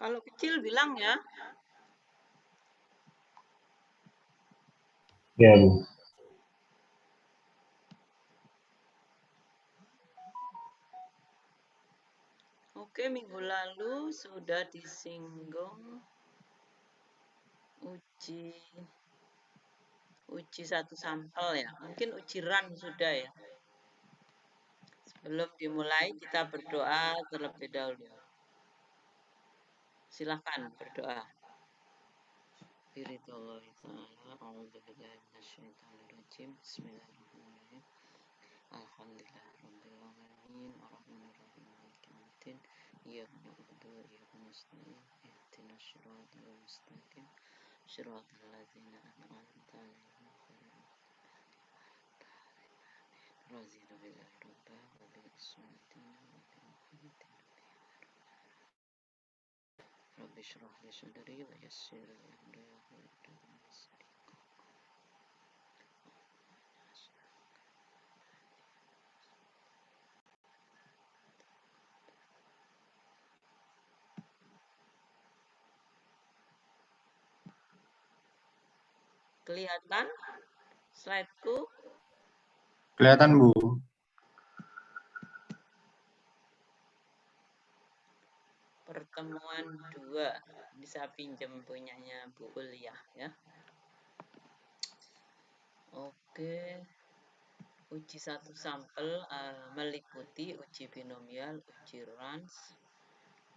Kalau kecil bilang ya. Ya, Bu. Oke, minggu lalu sudah disinggung uji satu sampel ya. Mungkin uji run sudah ya. Sebelum dimulai kita berdoa terlebih dahulu. Silahkan berdoa. Bismillahirrahmanirrahim. Bismillahirrahmanirrahim. Alhamdulillahirabbil alamin arrahmanirrahim maliki yaumiddin iyyaka na'budu wa iyyaka nasta'in ihdinas siratal mustaqim siratal ladzina an'amta 'alaihim radiya billahi rabbil wa bi sunnati Muhammadin rabbi shrah li sadri wa yassir li amri wahlul 'uqdatam min lisani. Kelihatan slide-ku? Kelihatan, Bu. Pertemuan 2 bisa pinjam punyanya Bu Uliah ya. Oke, uji satu sampel meliputi uji binomial, uji Rans,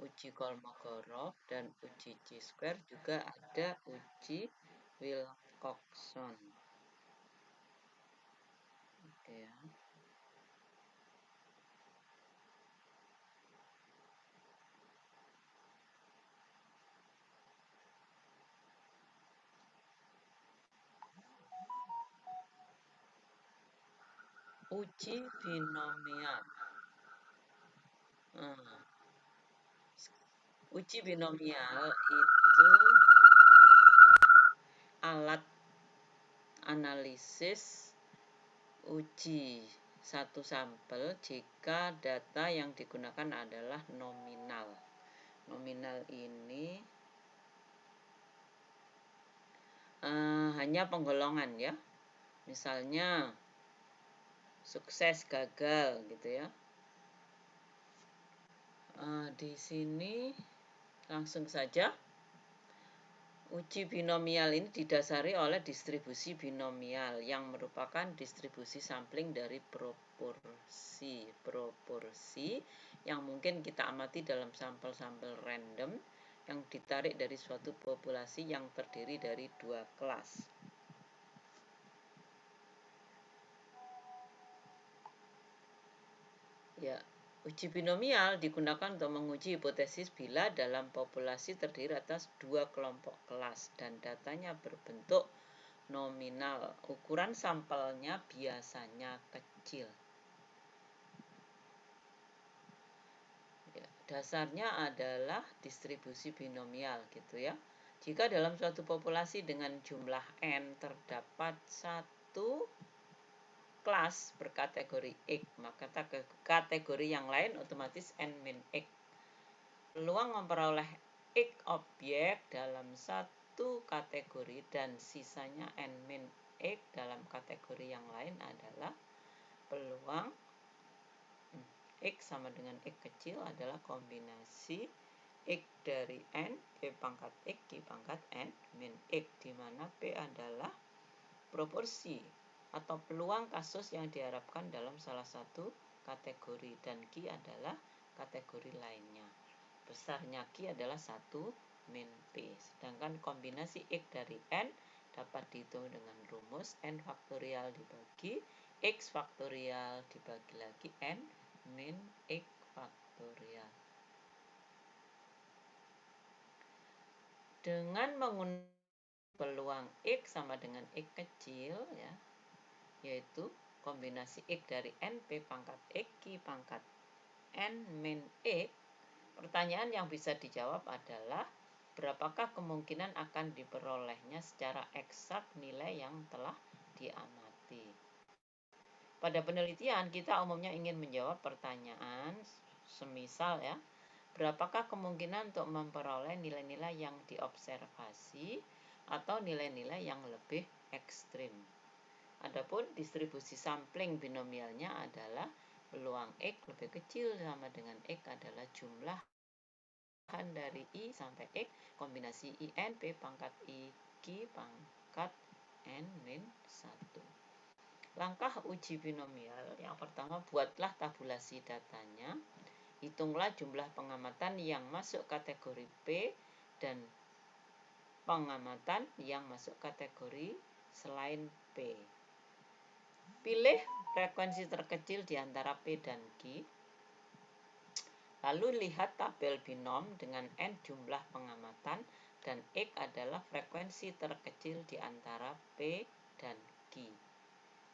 uji Kolmogorov, dan uji Chi-square, juga ada uji Wilcoxon. Oke ya. Uji binomial. Uji binomial itu alat analisis uji satu sampel jika data yang digunakan adalah nominal. Nominal ini hanya penggolongan ya. Misalnya sukses, gagal gitu ya. Di sini langsung saja. Uji binomial ini didasari oleh distribusi binomial yang merupakan distribusi sampling dari proporsi yang mungkin kita amati dalam sampel-sampel random yang ditarik dari suatu populasi yang terdiri dari 2 kelas. Ya, uji binomial digunakan untuk menguji hipotesis bila dalam populasi terdiri atas 2 kelompok kelas dan datanya berbentuk nominal. Ukuran sampelnya biasanya kecil. Ya, dasarnya adalah distribusi binomial gitu ya. Jika dalam suatu populasi dengan jumlah N terdapat satu kelas berkategori X, maka kategori yang lain otomatis N-X. Peluang memperoleh X objek dalam satu kategori dan sisanya N-X dalam kategori yang lain adalah peluang X sama dengan X kecil adalah kombinasi X dari N, P pangkat X, Q pangkat N, min X, di mana P adalah proporsi atau peluang kasus yang diharapkan dalam salah satu kategori dan Q adalah kategori lainnya. Besarnya Q adalah 1 min P. Sedangkan kombinasi X dari N dapat dihitung dengan rumus N faktorial dibagi X faktorial dibagi lagi N min X faktorial. Dengan menggunakan peluang X sama dengan X kecil ya, yaitu kombinasi X dari N, P pangkat X, Q pangkat N min X, pertanyaan yang bisa dijawab adalah berapakah kemungkinan akan diperolehnya secara eksak nilai yang telah diamati. Pada penelitian kita umumnya ingin menjawab pertanyaan semisal ya, Berapakah kemungkinan untuk memperoleh nilai-nilai yang diobservasi atau nilai-nilai yang lebih ekstrim. Adapun distribusi sampling binomialnya adalah peluang X lebih kecil sama dengan X adalah jumlah dari I sampai X kombinasi IN P pangkat I Q pangkat N min 1. Langkah uji binomial yang pertama, buatlah tabulasi datanya. Hitunglah jumlah pengamatan yang masuk kategori P dan pengamatan yang masuk kategori selain P. Pilih frekuensi terkecil di antara P dan Q. Lalu lihat tabel binom dengan N jumlah pengamatan dan X adalah frekuensi terkecil di antara P dan Q.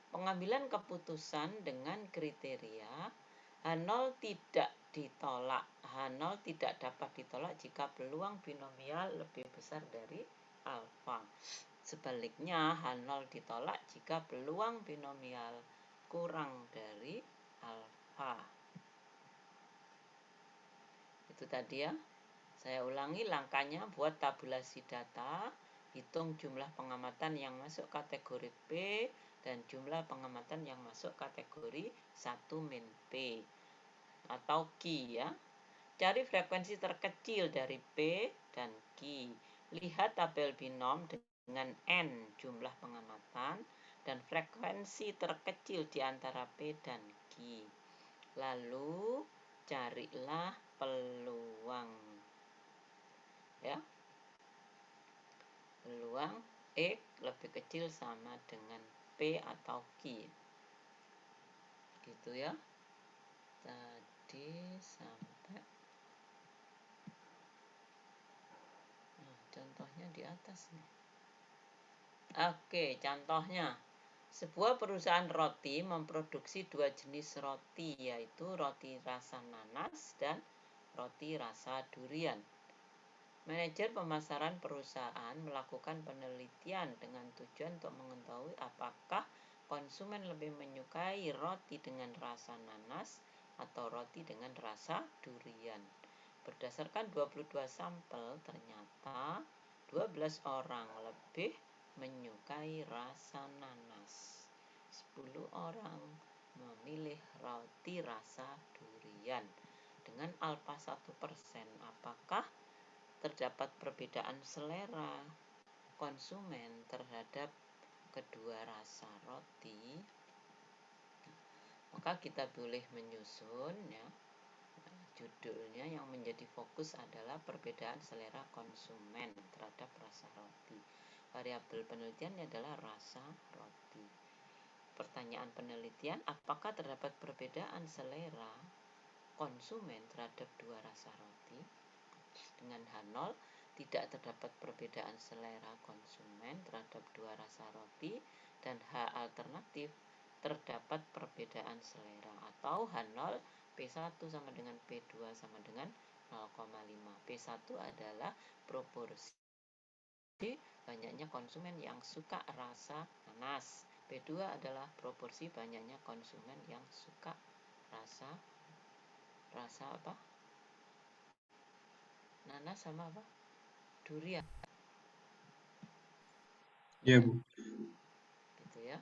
Pengambilan keputusan dengan kriteria H0 tidak ditolak. H0 tidak dapat ditolak jika peluang binomial lebih besar dari alfa. Sebaliknya, H0 ditolak jika peluang binomial kurang dari alfa. Itu tadi ya. Saya ulangi langkahnya, buat tabulasi data, hitung jumlah pengamatan yang masuk kategori P dan jumlah pengamatan yang masuk kategori 1 min P atau Q ya. Cari frekuensi terkecil dari P dan Q. Lihat tabel binom dengan N jumlah pengamatan dan frekuensi terkecil di antara P dan Q. Lalu carilah peluang ya. Peluang X lebih kecil sama dengan P atau Q. Gitu ya. Tadi sampai contohnya di atas nih. Oke, contohnya. Sebuah perusahaan roti memproduksi 2 jenis roti, yaitu roti rasa nanas dan roti rasa durian. Manajer pemasaran perusahaan melakukan penelitian dengan tujuan untuk mengetahui apakah konsumen lebih menyukai roti dengan rasa nanas atau roti dengan rasa durian. Berdasarkan 22 sampel, ternyata 12 orang lebih menyukai rasa nanas. 10 orang memilih roti rasa durian. Dengan alfa 1%, apakah terdapat perbedaan selera konsumen terhadap kedua rasa roti? Maka kita boleh menyusun ya. Judulnya yang menjadi fokus adalah perbedaan selera konsumen terhadap rasa roti. Variabel penelitiannya adalah rasa roti. Pertanyaan penelitian, apakah terdapat perbedaan selera konsumen terhadap dua rasa roti? Dengan H0 tidak terdapat perbedaan selera konsumen terhadap dua rasa roti, dan H alternatif terdapat perbedaan selera, atau H0 P1 sama dengan P2 sama dengan 0,5. P1 adalah proporsi banyaknya konsumen yang suka rasa nanas. P2 adalah proporsi banyaknya konsumen yang suka rasa apa? Nanas sama apa? Durian. Iya, Bu. Gitu ya.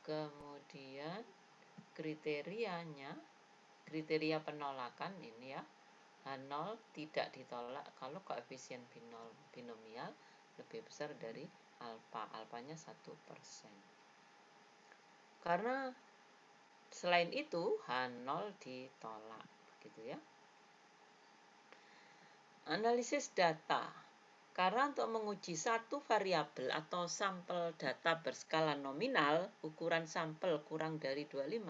Kemudian kriterianya, kriteria penolakan ini ya. H0 tidak ditolak kalau koefisien binomial lebih besar dari alfa. Alfanya 1%. Karena selain itu H0 ditolak. Gitu ya. Analisis data. Karena untuk menguji satu variabel atau sampel data berskala nominal, ukuran sampel kurang dari 25,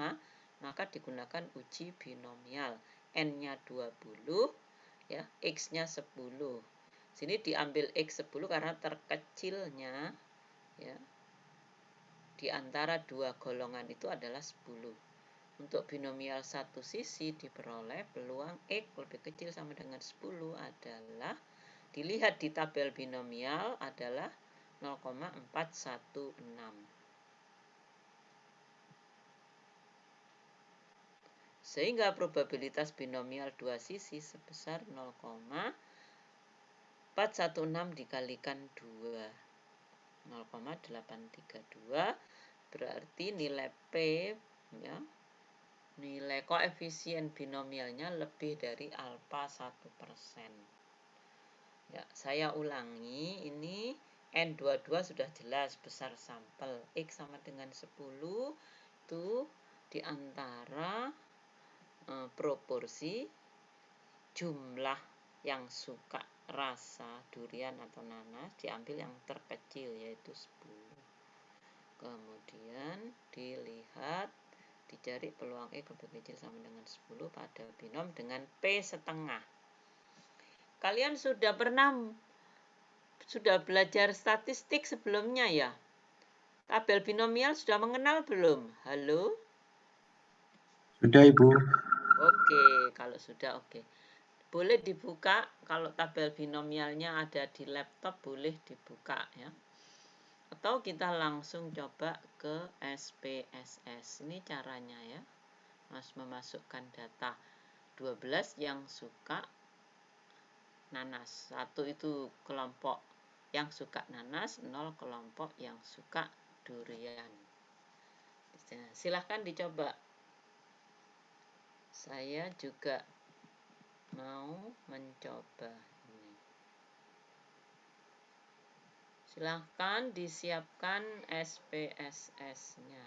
maka digunakan uji binomial. N-nya 20, ya, X-nya 10. Sini diambil X 10 karena terkecilnya ya, di antara dua golongan itu adalah 10. Untuk binomial satu sisi diperoleh peluang X lebih kecil sama dengan 10 adalah, dilihat di tabel binomial, adalah 0,416. Sehingga probabilitas binomial dua sisi sebesar 0,416 dikalikan 2. 0,832 berarti nilai P ya, nilai koefisien binomialnya lebih dari alfa 1%. Ya, saya ulangi, ini N22 sudah jelas besar sampel. X sama dengan 10 itu diantara proporsi jumlah yang suka rasa durian atau nanas diambil yang terkecil yaitu 10. Kemudian dilihat, dicari peluang X lebih kecil sama dengan 10 pada binom dengan P setengah. Kalian sudah belajar statistik sebelumnya ya? Tabel binomial sudah mengenal belum? Halo? Sudah, Ibu. Oke, kalau sudah oke. Boleh dibuka, kalau tabel binomialnya ada di laptop boleh dibuka ya. Atau kita langsung coba ke SPSS. Ini caranya ya. Mas memasukkan data 12 yang suka nanas. 1 itu kelompok yang suka nanas, 0 kelompok yang suka durian. Silahkan dicoba. Saya juga mau mencoba ini. Silahkan disiapkan SPSS-nya.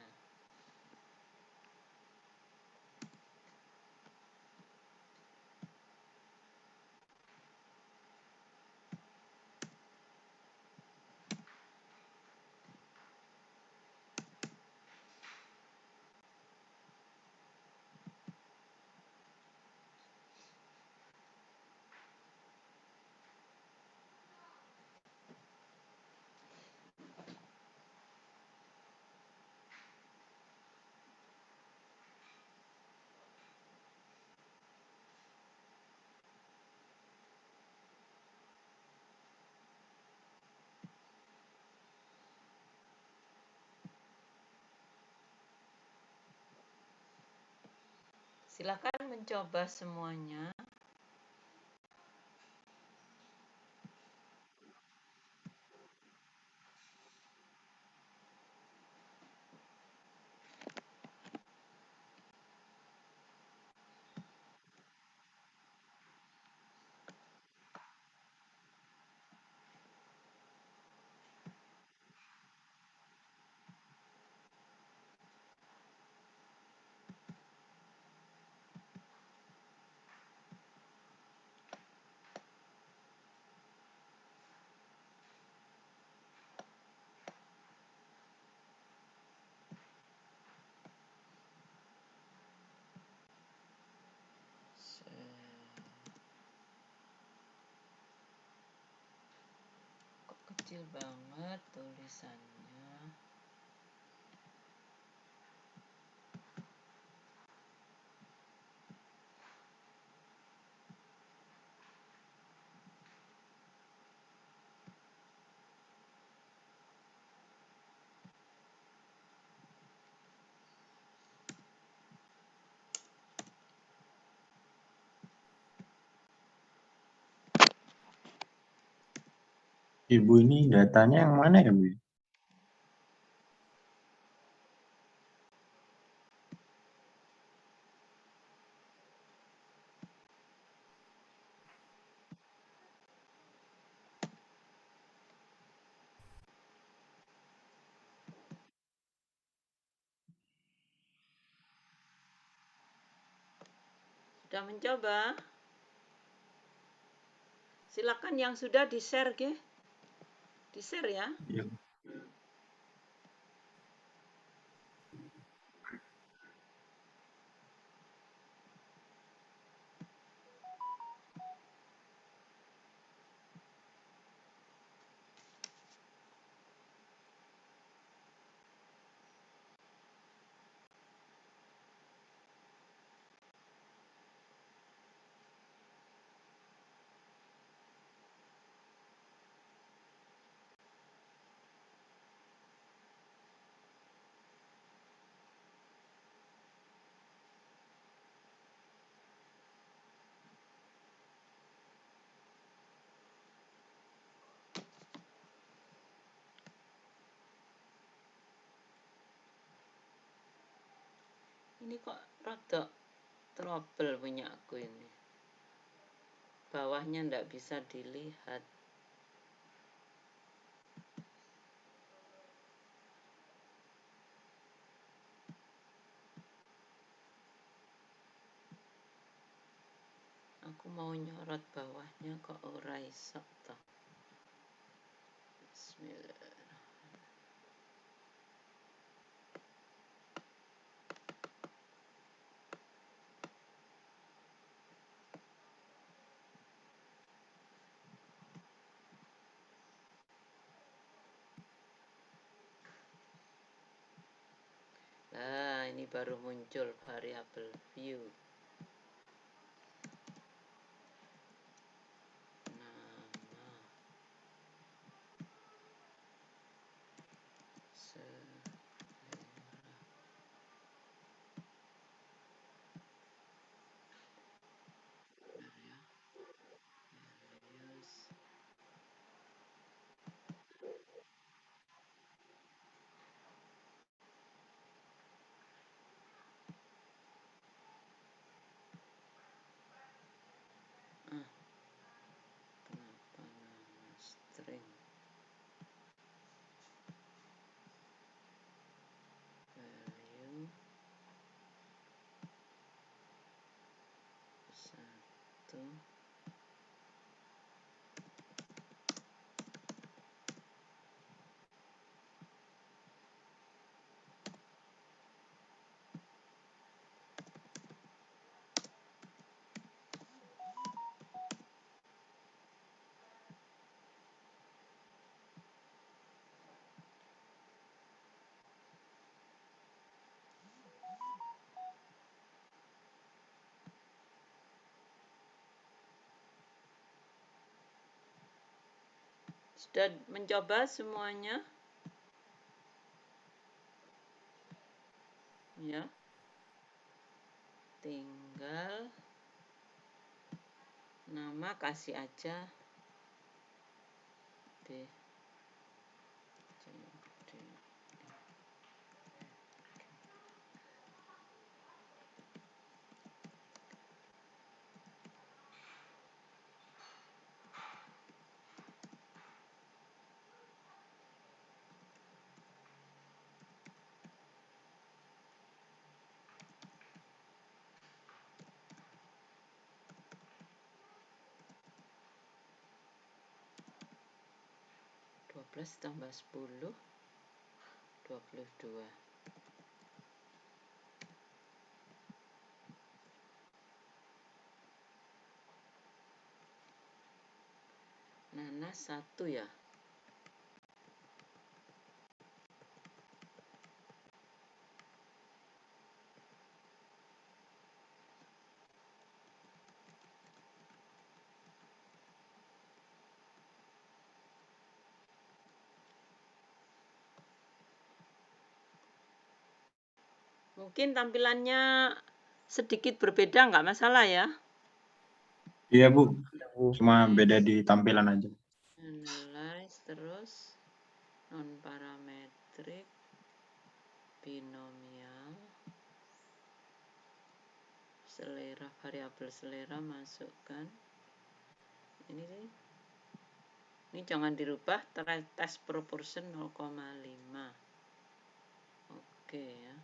Silahkan mencoba semuanya. Kok kecil banget tulisannya. Ibu ini datanya yang mana ya, Bu? Sudah mencoba? Silakan yang sudah di-share, ge. Di-share ya. Iya. Ini kok rada trouble punya aku ini. Bawahnya ndak bisa dilihat. Aku mau nyorot bawahnya kok ora iso toh. Bismillah. Nah, ini baru muncul variabel view. Nama selera ya, values. Kenapa nama string value 1 Sudah mencoba semuanya? Ya. Tinggal nama kasih aja B C D. 12 tambah 10 22. Nanas 1 ya. Mungkin tampilannya sedikit berbeda, nggak masalah ya. Iya Bu, cuma beda di tampilan aja. Analyze terus non parametrik binomial selera, variabel selera masukkan ini sih. Ini jangan dirubah, test proportion 0,5. Oke ya.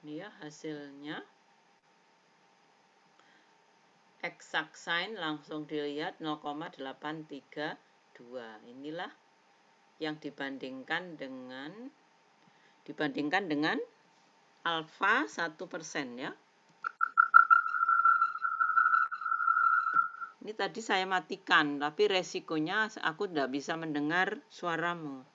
Ini ya hasilnya. Exact sign langsung dilihat 0,832. Inilah yang dibandingkan dengan alfa 1% ya. Ini tadi saya matikan, tapi resikonya aku tidak bisa mendengar suaramu.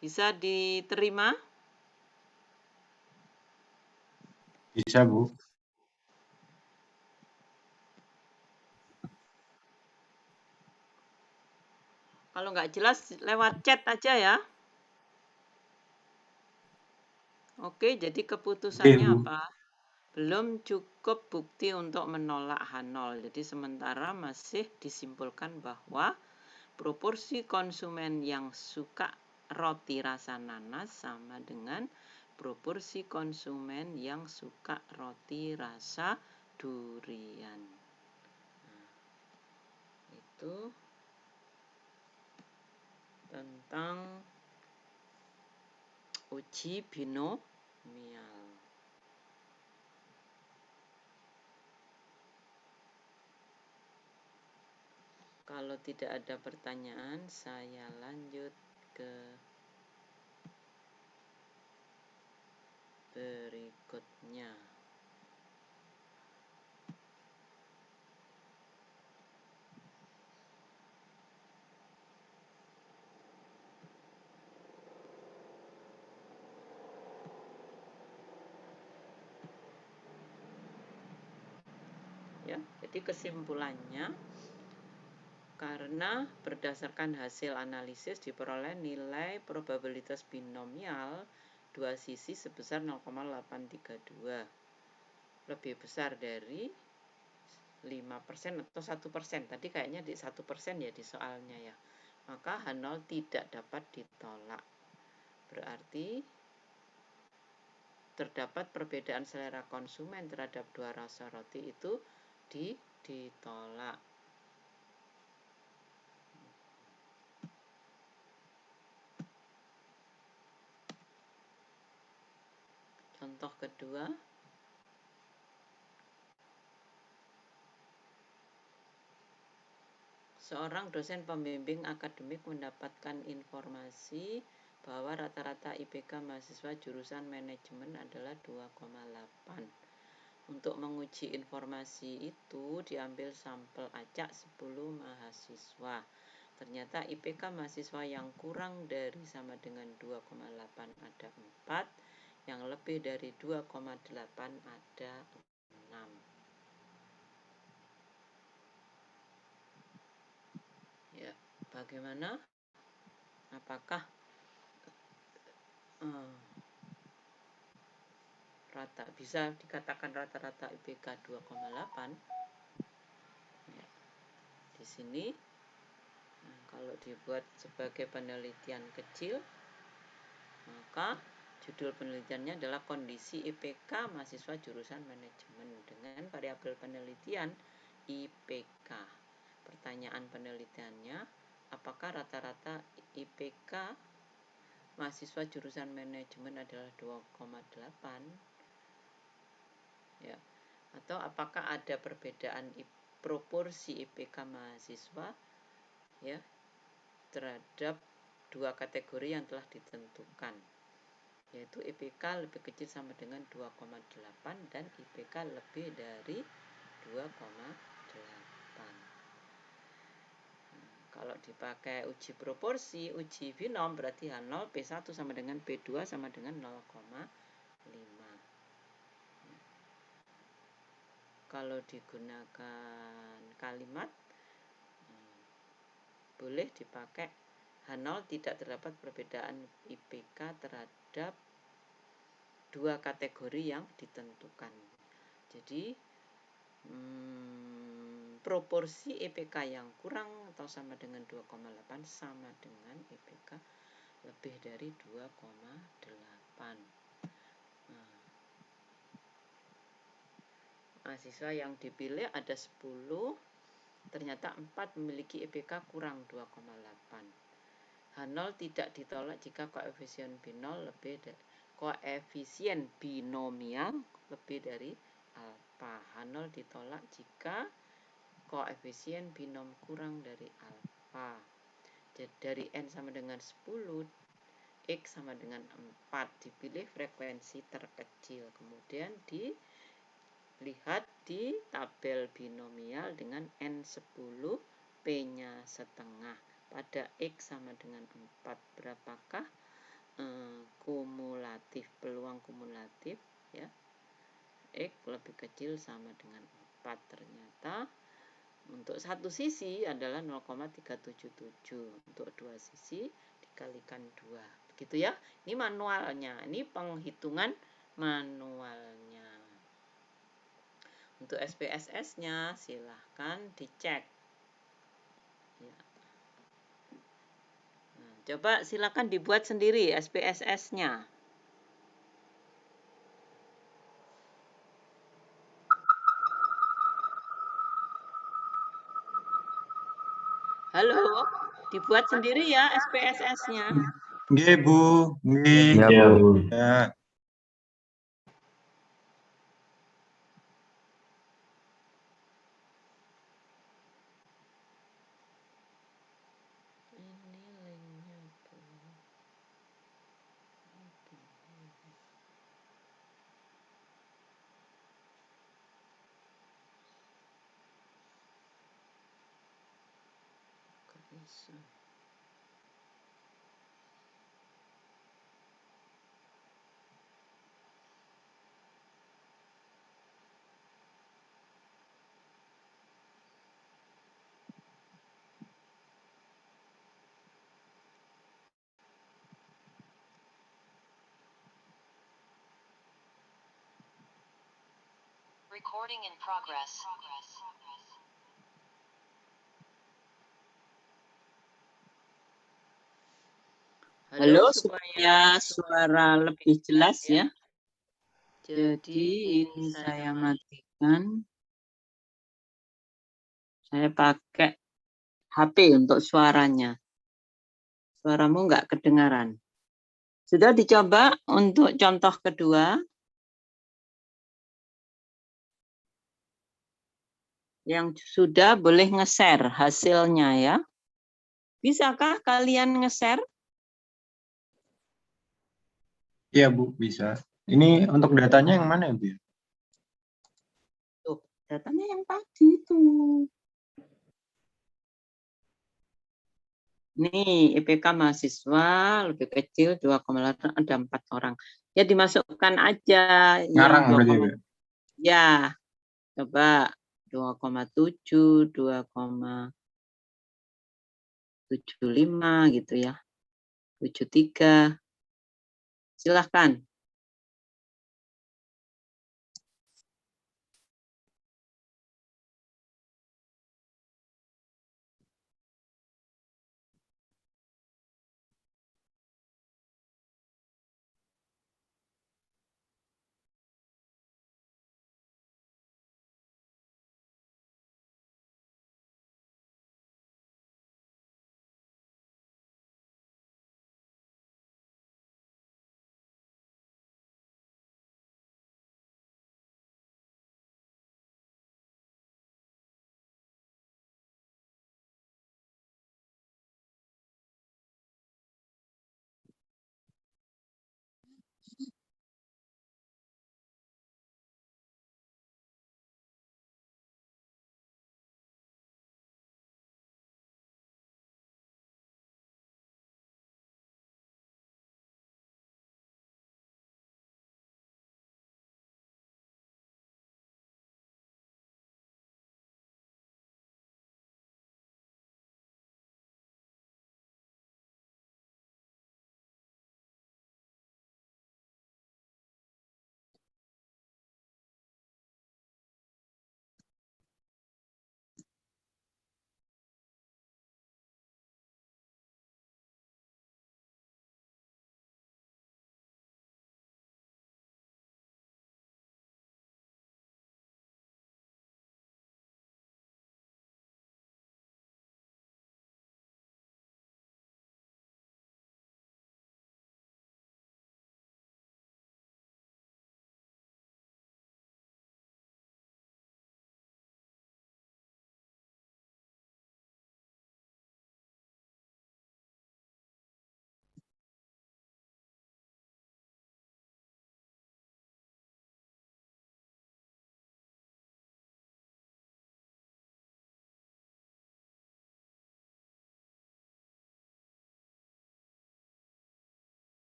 Bisa diterima? Bisa Bu. Kalau nggak jelas lewat chat aja ya. Oke, jadi Oke, keputusannya Bu. apa? Belum cukup bukti untuk menolak H0. Jadi sementara masih disimpulkan bahwa proporsi konsumen yang suka roti rasa nanas sama dengan proporsi konsumen yang suka roti rasa durian. Nah, itu tentang uji binomial. Kalau tidak ada pertanyaan, saya lanjut ke berikutnya. Ya, jadi kesimpulannya, karena berdasarkan hasil analisis diperoleh nilai probabilitas binomial dua sisi sebesar 0,832, lebih besar dari 5% atau 1%. Tadi kayaknya di 1% ya di soalnya ya. Maka H0 tidak dapat ditolak. Berarti terdapat perbedaan selera konsumen terhadap dua rasa roti itu ditolak. Contoh kedua, seorang dosen pembimbing akademik mendapatkan informasi bahwa rata-rata IPK mahasiswa jurusan manajemen adalah 2,8. Untuk menguji informasi itu diambil sampel acak 10 mahasiswa. Ternyata IPK mahasiswa yang kurang dari sama dengan 2,8 ada 4, yang lebih dari 2,8 ada 6. Ya, bagaimana? Apakah bisa dikatakan rata-rata IPK 2,8? Ya, di sini kalau dibuat sebagai penelitian kecil, maka judul penelitiannya adalah kondisi IPK mahasiswa jurusan manajemen dengan variabel penelitian IPK. Pertanyaan penelitiannya, apakah rata-rata IPK mahasiswa jurusan manajemen adalah 2,8? Ya. Atau apakah ada perbedaan proporsi IPK mahasiswa ya terhadap dua kategori yang telah ditentukan, yaitu IPK lebih kecil sama dengan 2,8 dan IPK lebih dari 2,8. Kalau dipakai uji proporsi, uji binom, berarti H0 P1 sama dengan P2 sama dengan 0,5. Kalau digunakan kalimat, boleh dipakai H0 tidak terdapat perbedaan IPK terhadap dua kategori yang ditentukan. Jadi proporsi IPK yang kurang atau sama dengan 2,8 sama dengan IPK lebih dari 2,8. Mahasiswa yang dipilih ada 10, ternyata 4 memiliki IPK kurang 2,8. H0 tidak ditolak jika koefisien binomial lebih dari alfa. H0 ditolak jika koefisien binom kurang dari alfa. Jadi dari N sama dengan 10, X sama dengan 4. Dipilih frekuensi terkecil. Kemudian dilihat di tabel binomial dengan N10, P-nya setengah. Pada X sama dengan 4, berapakah kumulatif, peluang kumulatif ya? X lebih kecil sama dengan 4. Ternyata untuk satu sisi adalah 0,377, untuk dua sisi dikalikan 2. gitu ya. Ini manualnya, ini penghitungan manualnya. Untuk SPSS-nya silahkan dicek. Ya. Nah, coba silakan dibuat sendiri SPSS-nya. Halo, dibuat sendiri ya SPSS-nya. Nggih, Bu. Nggih. Iya, Bu. Ya. Ini linknya, Bu. Kok bisa? Recording in progress. Halo, supaya suara lebih jelas ya. Jadi ini saya matikan. Saya pakai HP untuk suaranya. Suaramu nggak kedengaran. Sudah dicoba untuk contoh kedua. Yang sudah boleh nge-share hasilnya ya. Bisakah kalian nge-share? Iya, Bu, bisa. Ini untuk datanya yang mana ya, Bu? Tuh, datanya yang tadi itu. Nih, IPK mahasiswa lebih kecil 2,8, ada 4 orang. Ya dimasukkan aja Ngarang yang berarti, 2, Bu. ya. Coba 2,7, 2,75 gitu ya. 73. Silahkan.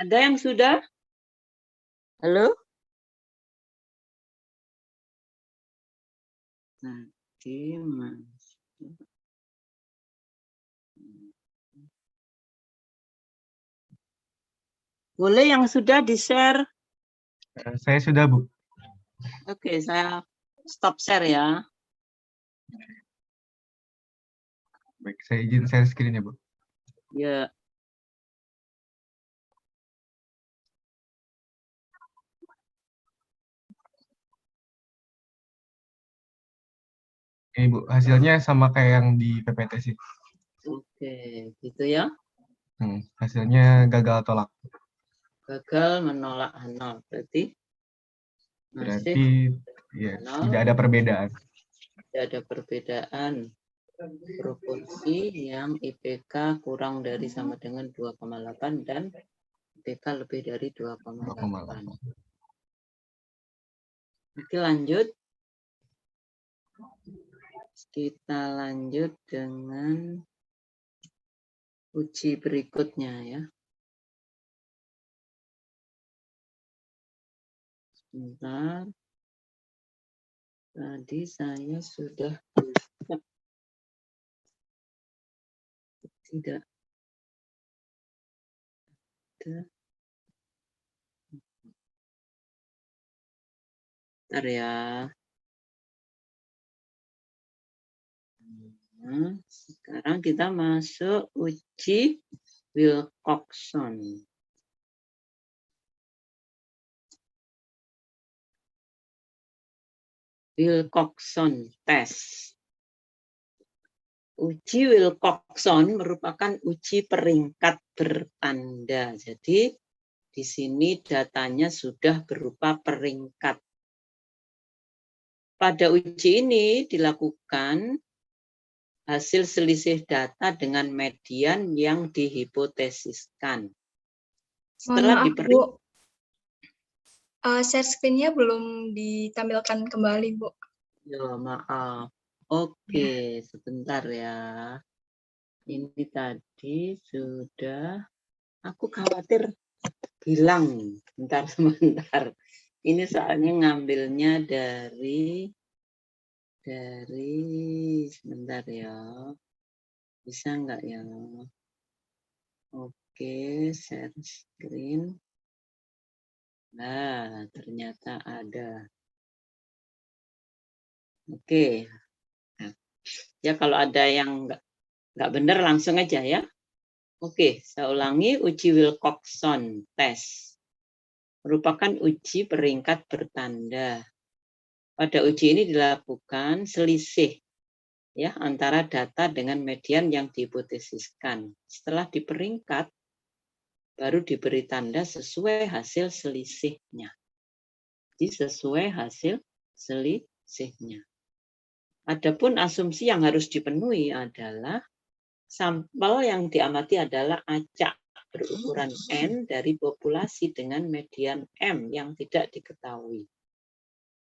Ada yang sudah? Halo? Tadi masuk. Boleh yang sudah di-share? Saya sudah, Bu. Oke, saya stop share ya. Baik, saya izin share screen ya, Bu. Ya. Ini, Bu, hasilnya sama kayak yang di PPT sih. Oke, gitu ya. Hasilnya gagal tolak. Gagal menolak nol. Berarti masih Berarti ya, nol. tidak ada perbedaan. Tidak ada perbedaan proporsi yang IPK kurang dari sama dengan 2,8 dan IPK lebih dari 2,8. Oke, lanjut. Kita lanjut dengan uji berikutnya ya. Sebentar. Tadi saya sudah tidak ada. Bentar ya. Nah, sekarang kita masuk uji Wilcoxon. Wilcoxon test. Uji Wilcoxon merupakan uji peringkat bertanda. Jadi di sini datanya sudah berupa peringkat. Pada uji ini dilakukan hasil selisih data dengan median yang dihipotesiskan. Setelah Bu, share screen-nya belum ditampilkan kembali, Bu. Ya, maaf. Oke, sebentar ya. Ini tadi sudah, aku khawatir hilang. Bentar, sebentar. Ini soalnya ngambilnya dari sebentar ya. Bisa nggak ya? Oke, share screen. Nah, ternyata ada. Oke. Nah, ya kalau ada yang nggak benar langsung aja ya. Oke, saya ulangi. Uji Wilcoxon test merupakan uji peringkat bertanda. Pada uji ini dilakukan selisih ya antara data dengan median yang dihipotesiskan. Setelah diperingkat, baru diberi tanda sesuai hasil selisihnya. Jadi sesuai hasil selisihnya. Adapun asumsi yang harus dipenuhi adalah sampel yang diamati adalah acak berukuran N dari populasi dengan median M yang tidak diketahui.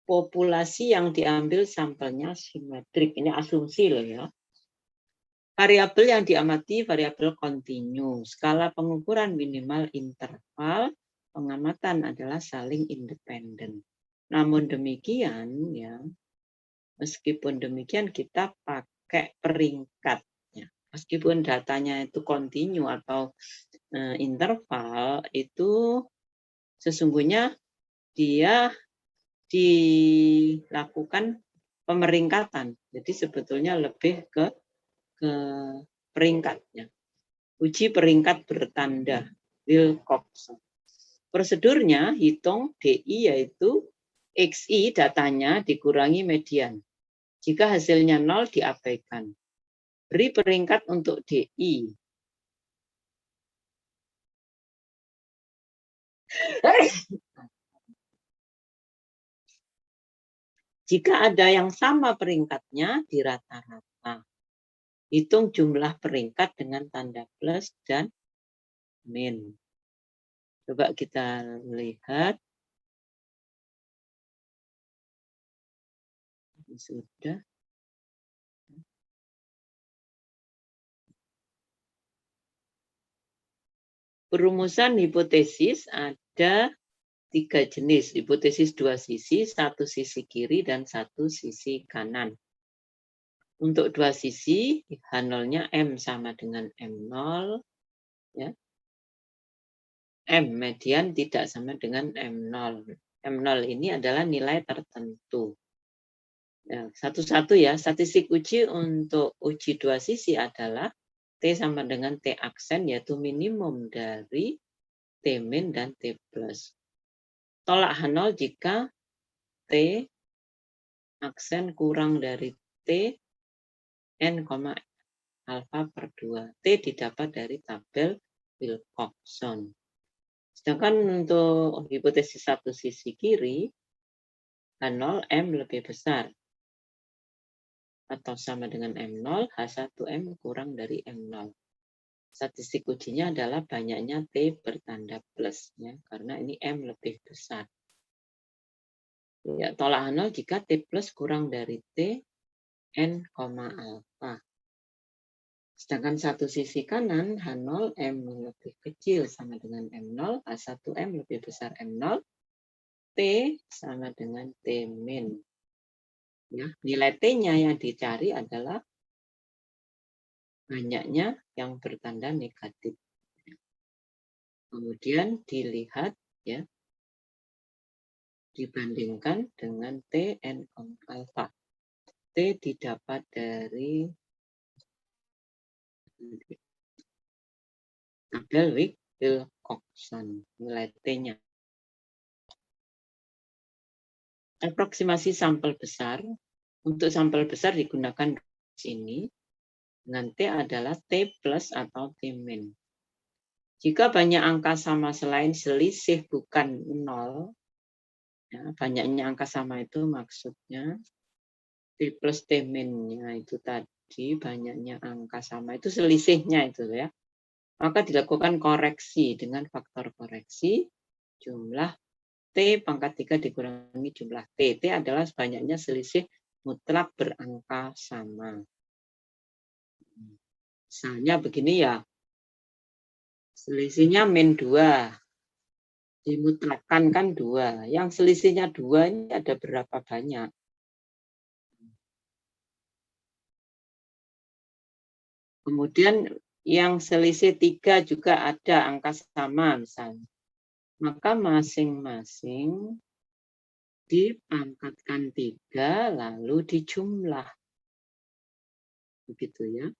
Populasi yang diambil sampelnya simetrik. Ini asumsi loh ya. Variabel yang diamati variabel kontinu. Skala pengukuran minimal interval pengamatan adalah saling independen. Namun demikian ya, meskipun demikian kita pakai peringkat. Meskipun datanya itu kontinu atau interval, itu sesungguhnya dia dilakukan pemeringkatan. Jadi sebetulnya lebih ke peringkatnya. Uji peringkat bertanda Wilcoxon. Prosedurnya hitung DI yaitu XI datanya dikurangi median. Jika hasilnya 0 diabaikan. Beri peringkat untuk DI. Jika ada yang sama peringkatnya di rata-rata. Hitung jumlah peringkat dengan tanda plus dan min. Coba kita lihat. Sudah. Perumusan hipotesis ada 3 jenis. Hipotesis 2 sisi, 1 sisi kiri dan 1 sisi kanan. Untuk 2 sisi, H0-nya M sama dengan M0. Ya. M median tidak sama dengan M0. M0 ini adalah nilai tertentu. Ya, satu-satu ya, statistik uji untuk uji 2 sisi adalah T sama dengan T aksen, yaitu minimum dari T min dan T plus. Tolak H0 jika T aksen kurang dari T n, alfa per 2. T didapat dari tabel Wilcoxon. Sedangkan untuk hipotesis 1 sisi kiri, H0 M lebih besar atau sama dengan M0, H1M kurang dari M0. Statistik ujinya adalah banyaknya T bertanda plus, ya, karena ini M lebih besar. Ya, tolak H0 jika T plus kurang dari T n, alfa. Sedangkan satu sisi kanan, H0 M lebih kecil sama dengan M0, H1M lebih besar M0, T sama dengan T min. Ya, nilai T-nya yang dicari adalah banyaknya yang bertanda negatif. Kemudian dilihat, ya, dibandingkan dengan T n, alfa. T didapat dari tabel Wilcoxon, nilai T-nya. Aproksimasi sampel besar. Untuk sampel besar digunakan sini. Dengan T adalah T plus atau T min. Jika banyak angka sama selain selisih bukan 0, ya, banyaknya angka sama itu maksudnya T plus T min-nya itu tadi, banyaknya angka sama itu selisihnya itu ya. Maka dilakukan koreksi dengan faktor koreksi jumlah T pangkat 3 dikurangi jumlah T. T adalah banyaknya selisih mutlak berangka sama. Misalnya begini ya, selisihnya min 2, dimutlakkan kan 2. Yang selisihnya 2 ini ada berapa banyak? Kemudian yang selisih 3 juga ada angka sama misalnya. Maka masing-masing dipangkatkan 3 lalu dijumlah. Begitu ya.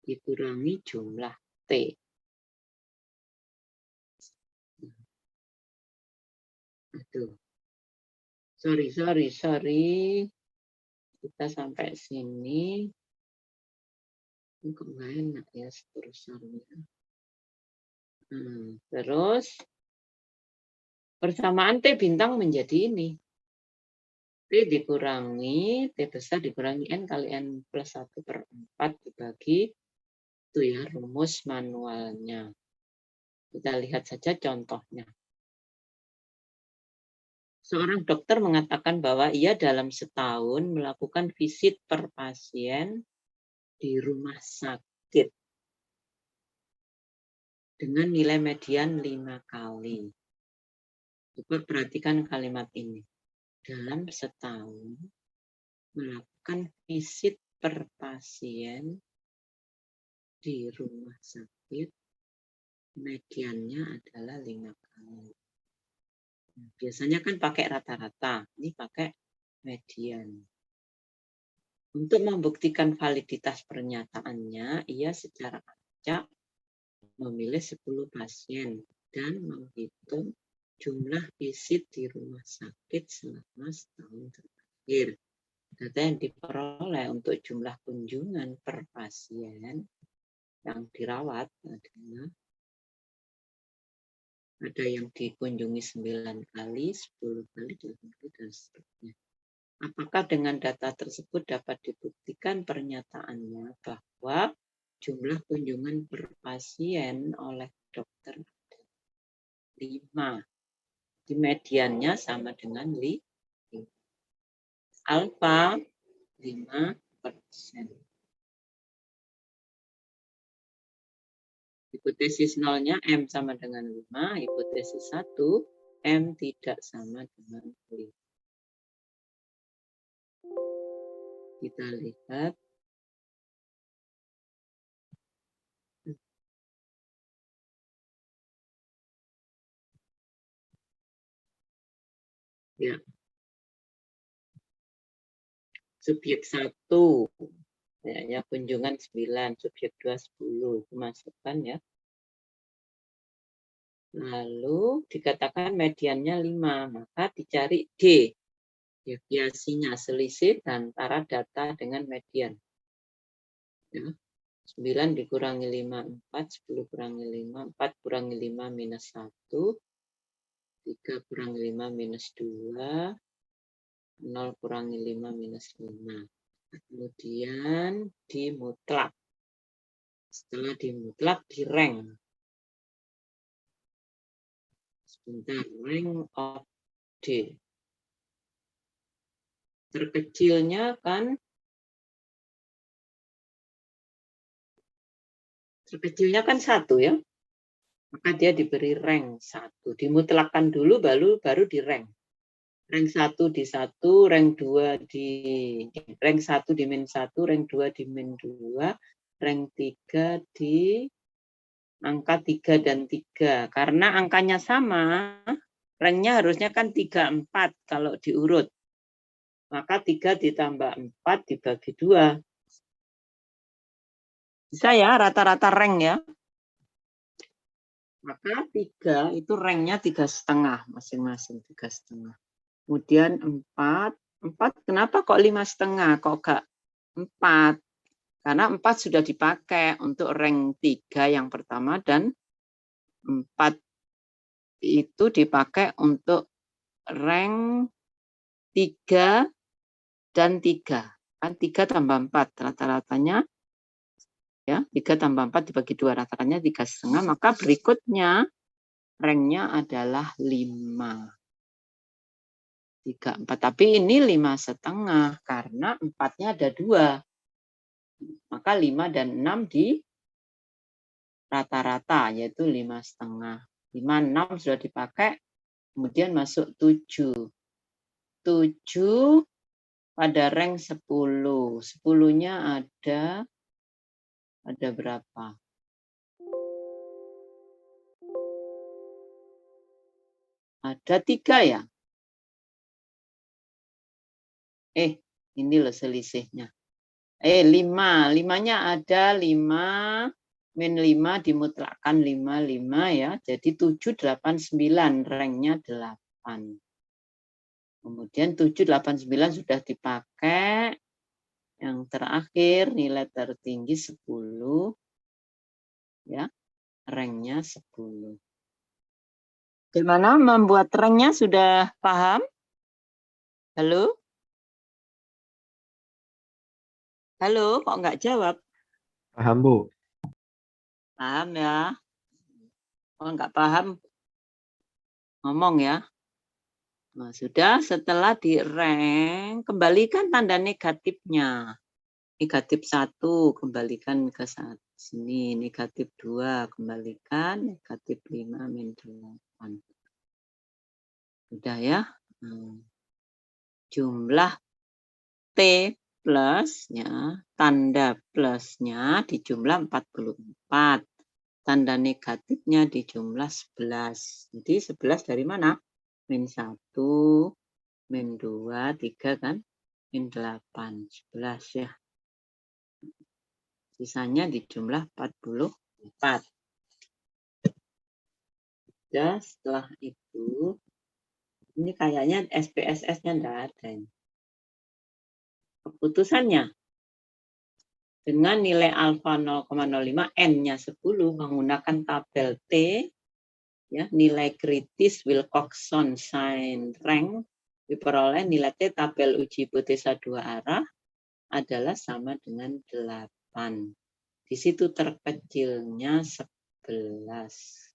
Dikurangi jumlah T. Aduh. Sorry. Kita sampai sini. Kok nggak enak ya kursornya. Terus persamaan T bintang menjadi ini. T dikurangi, T besar dikurangi N kali N plus 1/4 dibagi itu ya rumus manualnya. Kita lihat saja contohnya. Seorang dokter mengatakan bahwa ia dalam setahun melakukan visit per pasien di rumah sakit dengan nilai median 5 kali. Coba perhatikan kalimat ini. Dalam setahun melakukan visit per pasien di rumah sakit, mediannya adalah 5 kali. Biasanya kan pakai rata-rata, ini pakai median. Untuk membuktikan validitas pernyataannya, ia secara acak memilih 10 pasien dan menghitung jumlah visit di rumah sakit selama setahun terakhir. Data yang diperoleh untuk jumlah kunjungan per pasien yang dirawat adalah ada yang dikunjungi 9 kali, 10 kali, 8 kali, dan seterusnya. Apakah dengan data tersebut dapat dibuktikan pernyataannya bahwa jumlah kunjungan per pasien oleh dokter 5. Di mediannya sama dengan alfa 5%. Hipotesis nolnya M sama dengan 5, hipotesis 1, M tidak sama dengan 5. Kita lihat. Ya. Subjek 1, ya, kunjungan 9, subjek 2, 10, itu masukkan ya. Lalu dikatakan mediannya 5, maka dicari D, deviasinya, selisih antara data dengan median. Ya. 9 dikurangi 5, 4, 10 kurangi 5, 4 kurangi 5 minus 1, 3 kurangi 5 minus 2, 0 kurangi 5 minus 5. Kemudian dimutlak. Setelah dimutlak, di-rank. Sebentar, rank of D. Terkecilnya kan satu ya. Maka dia diberi rank 1. Dimutlakkan dulu baru di-rank. Rank 1 di 1, rank 2 di rank 1 di min 1, rank 2 di min 2, rank 3 di angka 3 dan 3. Karena angkanya sama, ranknya harusnya kan 3, 4 kalau diurut. Maka 3 ditambah 4 dibagi 2. Bisa ya, rata-rata rank ya. Maka 3 itu ranknya 3,5 masing-masing, 3,5. Kemudian 4 kenapa kok 5,5? Kok gak 4? Karena 4 sudah dipakai untuk rank 3 yang pertama dan 4 itu dipakai untuk rank 3 dan 3. Kan 3 tambah 4 rata-ratanya ya, 3 tambah 4 dibagi 2 rata-ratanya 3,5, maka berikutnya ranknya adalah 5. 3, 4. Tapi ini 5,5 karena 4-nya ada 2. Maka 5 dan 6 di rata-rata yaitu 5,5. 5, 6 sudah dipakai. Kemudian masuk 7. 7 pada rank 10. 10-nya ada berapa? Ada 3 ya? Ini loh selisihnya. 5. 5-nya ada 5, min 5 dimutlakkan 5, 5 ya. Jadi 7, 8, 9, ranknya 8. Kemudian 7, 8, 9 sudah dipakai. Yang terakhir nilai tertinggi 10. Ya, ranknya 10. Gimana membuat ranknya, sudah paham? Halo? Halo, kok nggak jawab? Paham, Bu. Paham ya? Kalau nggak paham, ngomong ya. Nah, sudah, setelah di rank, kembalikan tanda negatifnya. Negatif 1, kembalikan ke sini. Negatif 2, kembalikan. Negatif 5, min 8. Sudah ya. Jumlah T plus, ya, tanda plusnya di jumlah 44. Tanda negatifnya di jumlah 11. Jadi 11 dari mana? Min 1, min 2, 3 kan? Min 8, 11 ya. Sisanya di jumlah 44. Ya, setelah itu, ini kayaknya SPSS-nya enggak ada. Keputusannya, dengan nilai alfa 0,05, N-nya 10, menggunakan tabel T, ya, nilai kritis Wilcoxon sign rank, diperoleh nilai T tabel uji hipotesa 2 arah adalah sama dengan 8. Di situ terkecilnya 11.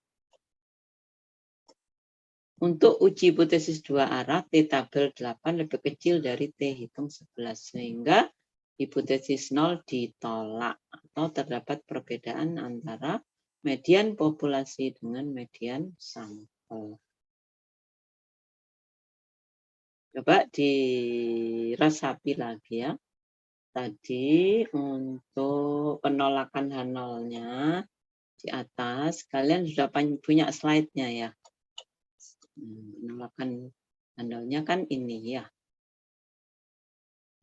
Untuk uji hipotesis 2 arah, T tabel 8 lebih kecil dari T hitung 11. Sehingga hipotesis 0 ditolak atau terdapat perbedaan antara median populasi dengan median sampel. Coba diresapi lagi ya. Tadi untuk penolakan H0-nya di atas, kalian sudah punya slide-nya ya. Penolakan H0-nya kan ini ya.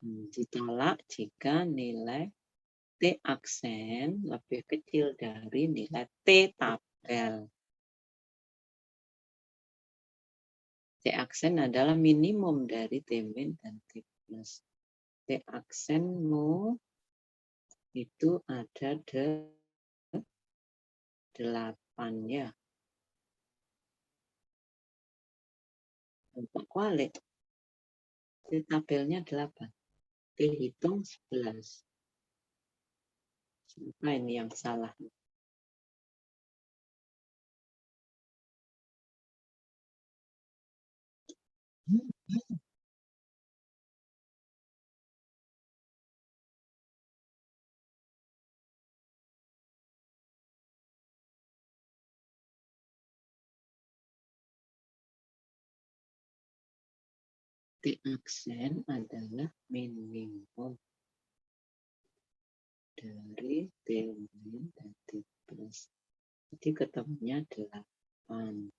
Ditolak jika nilai T aksen lebih kecil dari nilai T tabel. T aksen adalah minimum dari T min dan T plus. T aksenmu itu ada 8 ya. Untuk kualik, T tabelnya 8. T hitung 11. Siapa ini yang salah? T aksen adalah minimum dari T min dan T plus. Jadi ketemunya 8.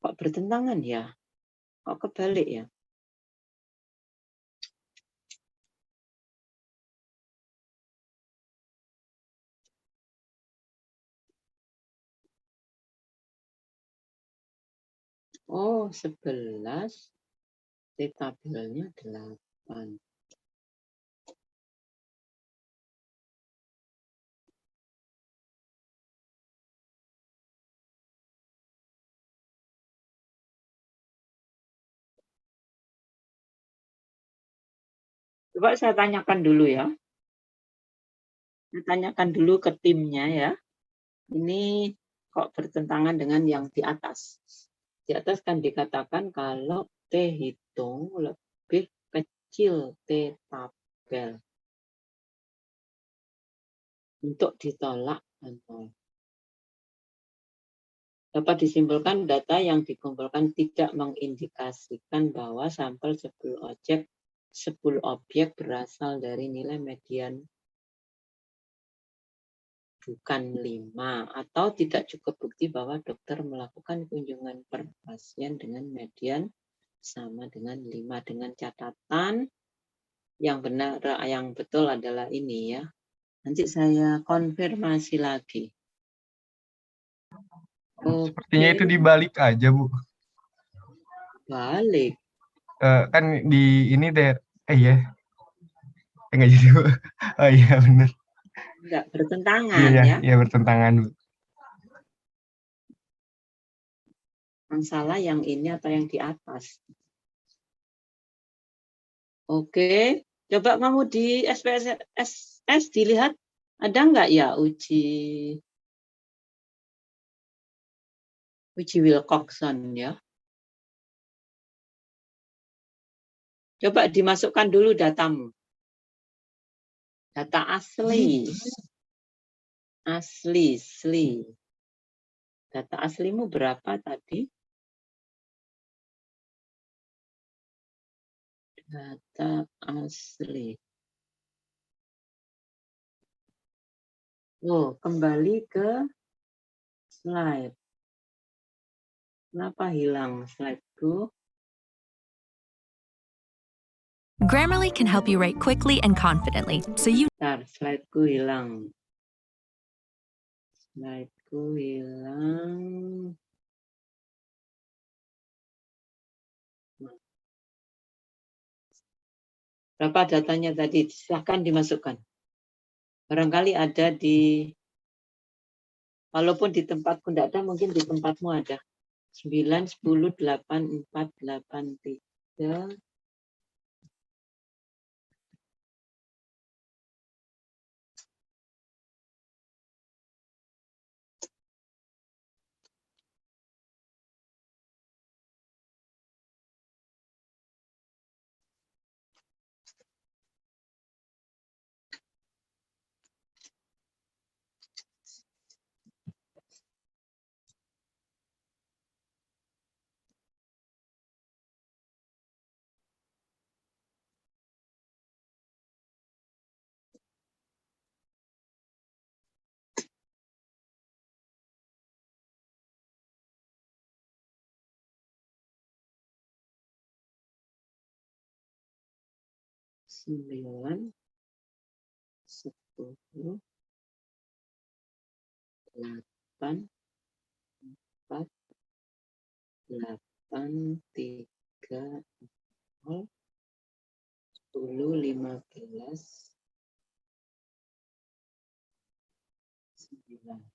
Kok bertentangan ya? Kok kebalik ya? Oh, 11. T tabelnya 8. Coba saya tanyakan dulu ya. Saya tanyakan dulu ke timnya ya. Ini kok bertentangan dengan yang di atas. Di atas kan dikatakan kalau T hitung lebih kecil T tabel. Untuk ditolak 0. Dapat disimpulkan data yang dikumpulkan tidak mengindikasikan bahwa sampel 10 objek berasal dari nilai median bukan 5, atau tidak cukup bukti bahwa dokter melakukan kunjungan per pasien dengan median sama dengan 5, dengan catatan yang benar, yang betul adalah ini ya. Nanti saya konfirmasi lagi. Sepertinya itu dibalik aja, Bu. Balik. Kan di ini deh. Iya. Enggak jadi, Bu. Oh iya, benar. Enggak bertentangan Iya, ya. iya bertentangan, Bu. Yang salah yang ini atau yang di atas. Oke, coba kamu di SPSS dilihat ada nggak ya uji Wilcoxon ya. Coba dimasukkan dulu datamu. Data asli. Asli. Data aslimu berapa tadi? Data asli. Oh, kembali ke slide. Kenapa hilang slideku? Grammarly can help you write quickly and confidently, so you Bentar, slideku hilang. Slideku hilang. Berapa datanya tadi? Silahkan dimasukkan. Barangkali ada di, walaupun di tempatku tidak ada, mungkin di tempatmu ada. 9, 10, 8, 4, 8, 3. 9, 10, 8, 4, 8, 3, 0, 10, 15, 9.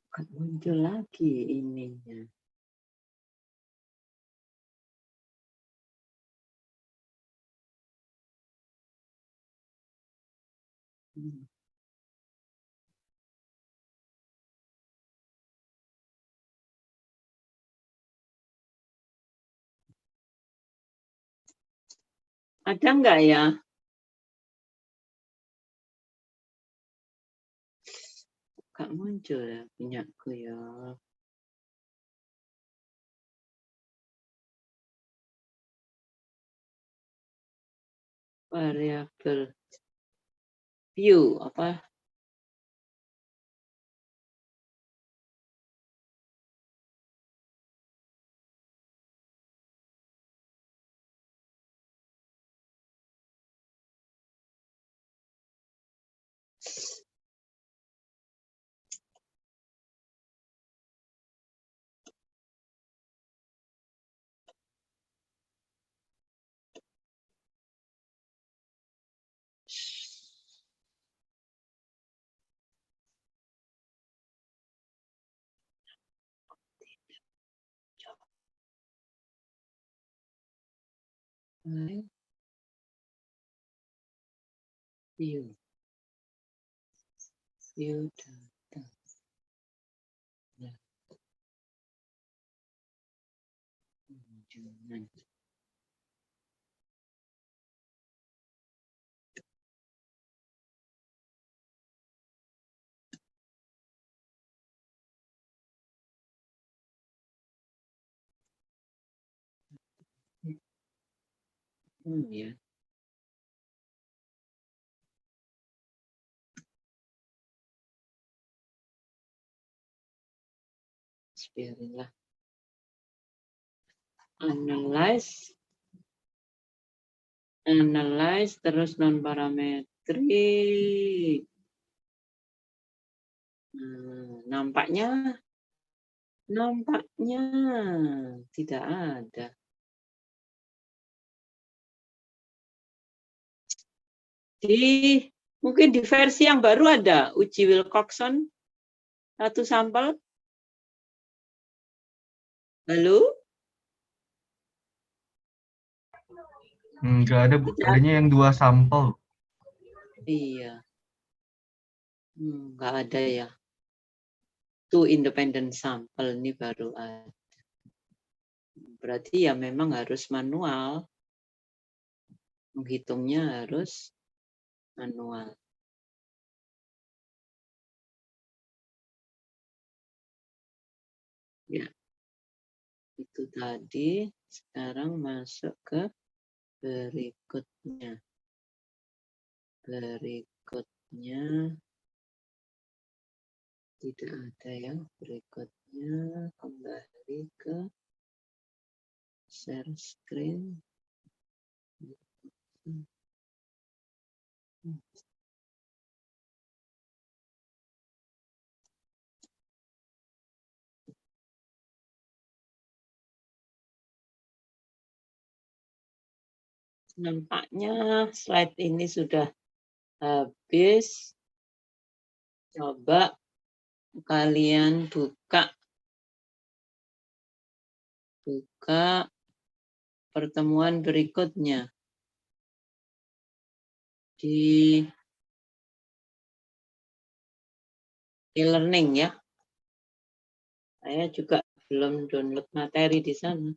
Kok muncul lagi ininya. Ada nggak ya? Kok muncul ya punyaku ya? Variabel view apa? View data. Nah, kunjungan. Ya. Biarinlah. Analyze terus non parametrik. Nampaknya tidak ada. Mungkin di versi yang baru ada uji Wilcoxon satu sampel. Halo? Enggak ada, Bu. Adanya yang 2 sampel. Iya. Enggak ada ya. 2 independent sampel ini baru ada. Berarti ya memang harus manual. Menghitungnya harus manual. Ya. Itu tadi. Sekarang masuk ke berikutnya. Berikutnya tidak ada ya. Berikutnya kembali ke share screen. Nampaknya slide ini sudah habis. Coba kalian buka pertemuan berikutnya di e-learning ya. Saya juga belum download materi di sana.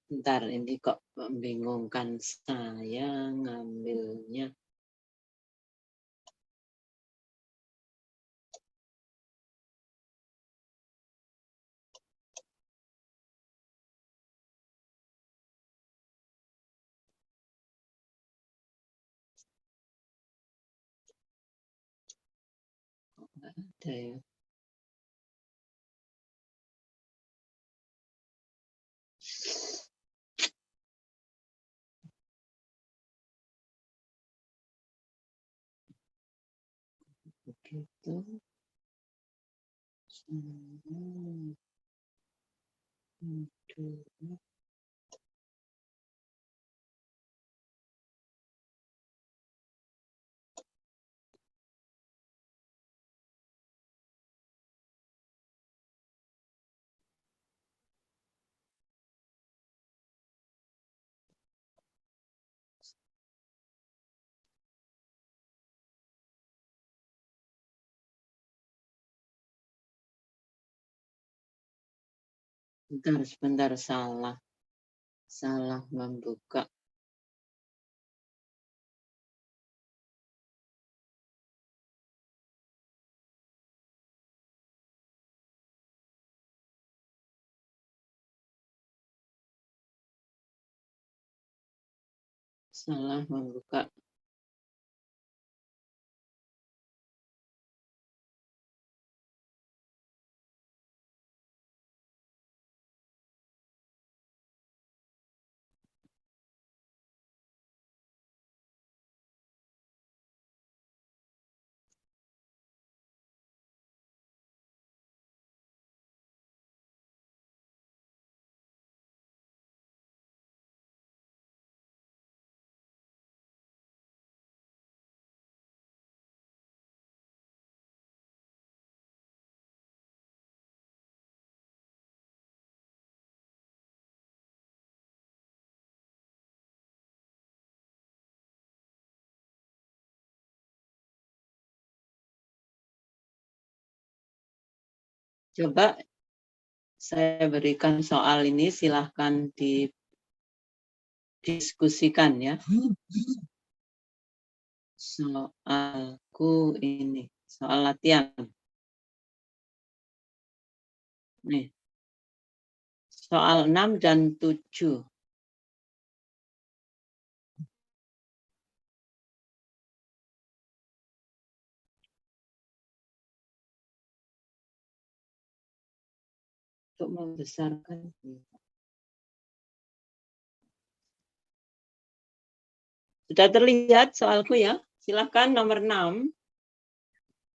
Bentar, ini kok membingungkan saya ngambilnya. Nggak ada ya. Begitu. Aduh. Sebentar, salah membuka. Salah membuka. Coba saya berikan soal ini, silahkan didiskusikan ya. Soalku ini, soal latihan. Nih. Soal 6 dan 7. Untuk membesarkan. Sudah terlihat soalku ya? Silahkan nomor 6.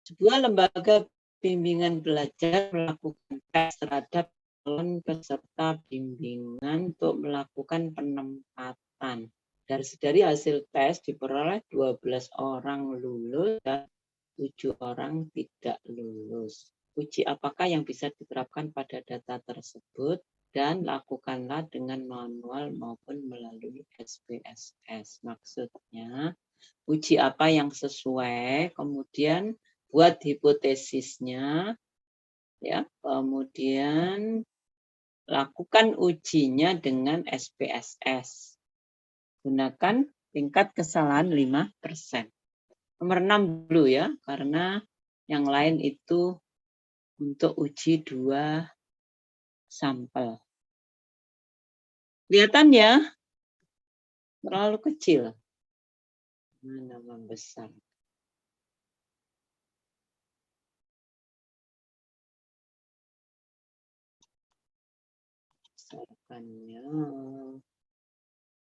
Sebuah lembaga bimbingan belajar melakukan tes terhadap calon peserta bimbingan untuk melakukan penempatan. Dari hasil tes diperoleh 12 orang lulus dan 7 orang tidak lulus. Uji apakah yang bisa diterapkan pada data tersebut dan lakukanlah dengan manual maupun melalui SPSS. Maksudnya, uji apa yang sesuai, kemudian buat hipotesisnya, ya, kemudian lakukan ujinya dengan SPSS. Gunakan tingkat kesalahan 5%. Nomor 6 dulu ya, karena yang lain itu untuk uji 2 sampel. Kelihatan ya? Terlalu kecil. Mana membesar?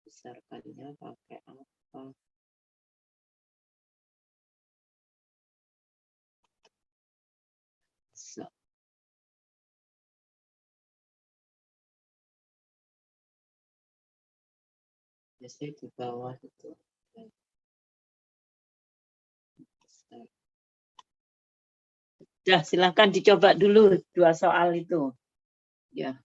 Besarkannya pakai apa? So. Biasanya di bawah itu. Sudah, silahkan dicoba dulu 2 soal itu. Ya.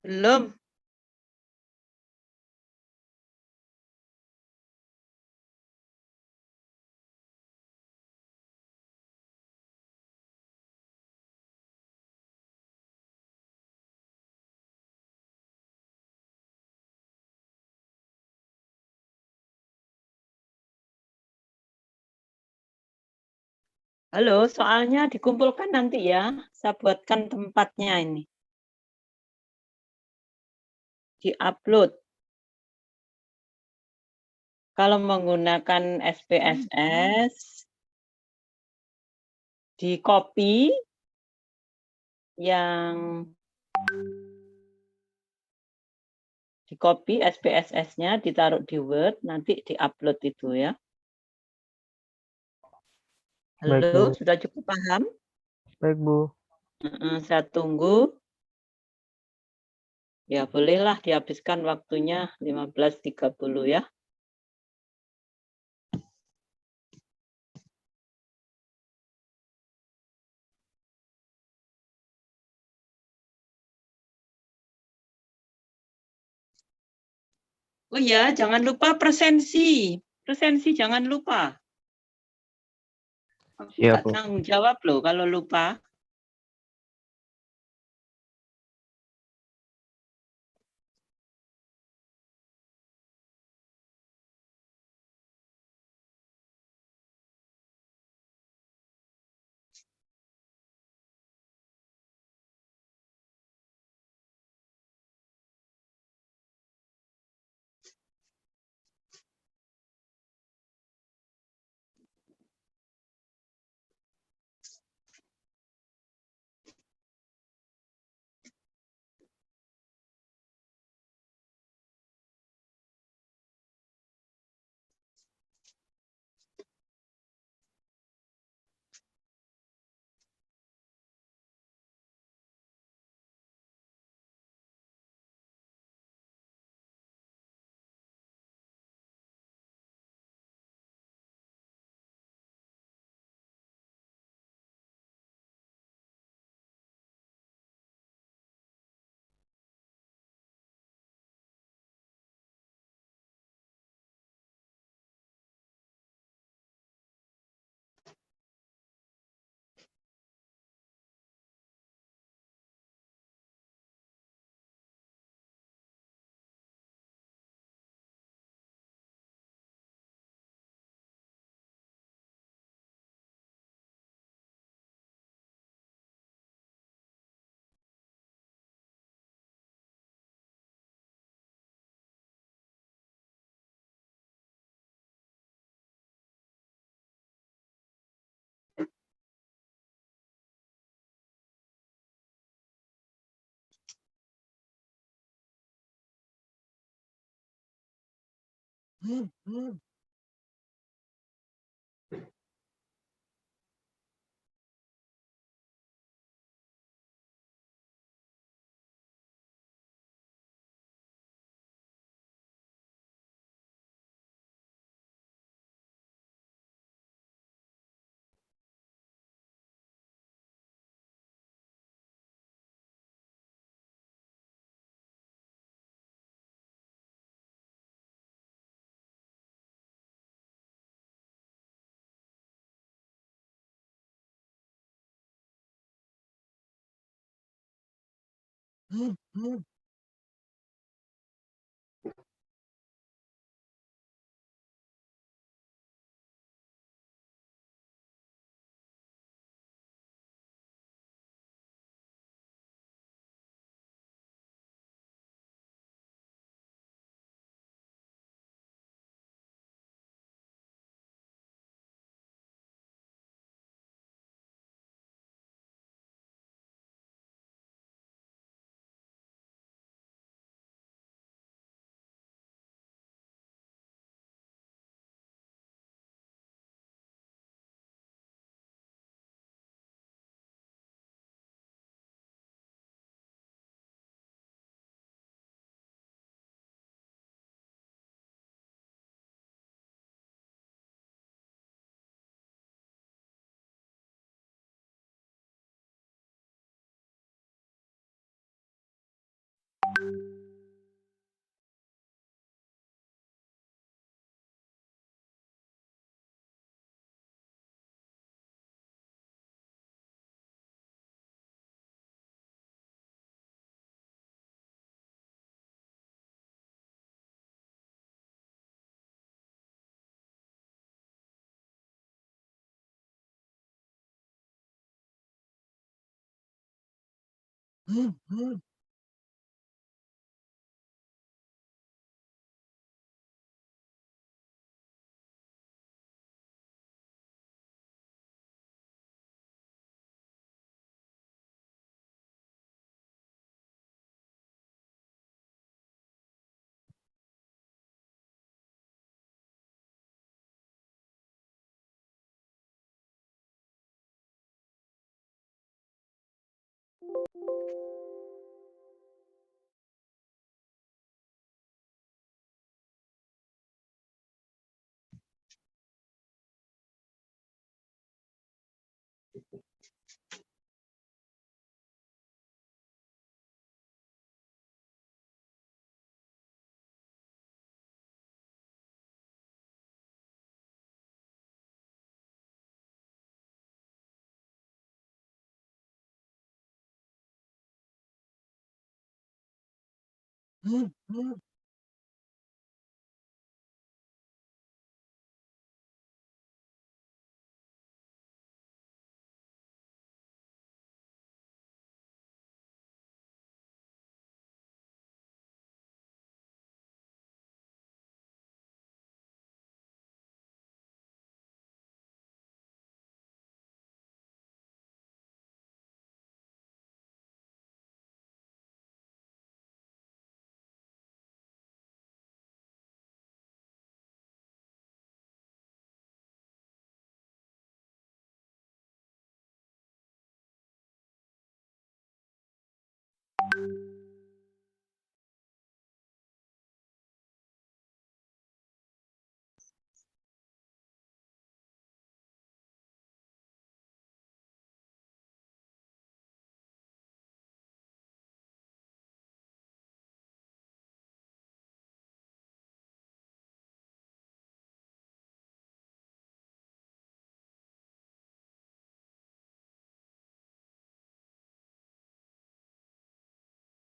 Belum. Halo, soalnya dikumpulkan nanti ya. Saya buatkan tempatnya ini. Di-upload. Kalau menggunakan SPSS, di-copy yang di-copy SPSS-nya, ditaruh di Word, nanti di-upload itu ya. Baik, Halo, Bu. sudah cukup paham? Baik, Bu. Saya tunggu. Ya, bolehlah dihabiskan waktunya 15.30 ya. Oh ya, jangan lupa presensi. Presensi jangan lupa. Aku Siap, nggak Bu. tanggung jawab loh kalau lupa. Hmm, hmm.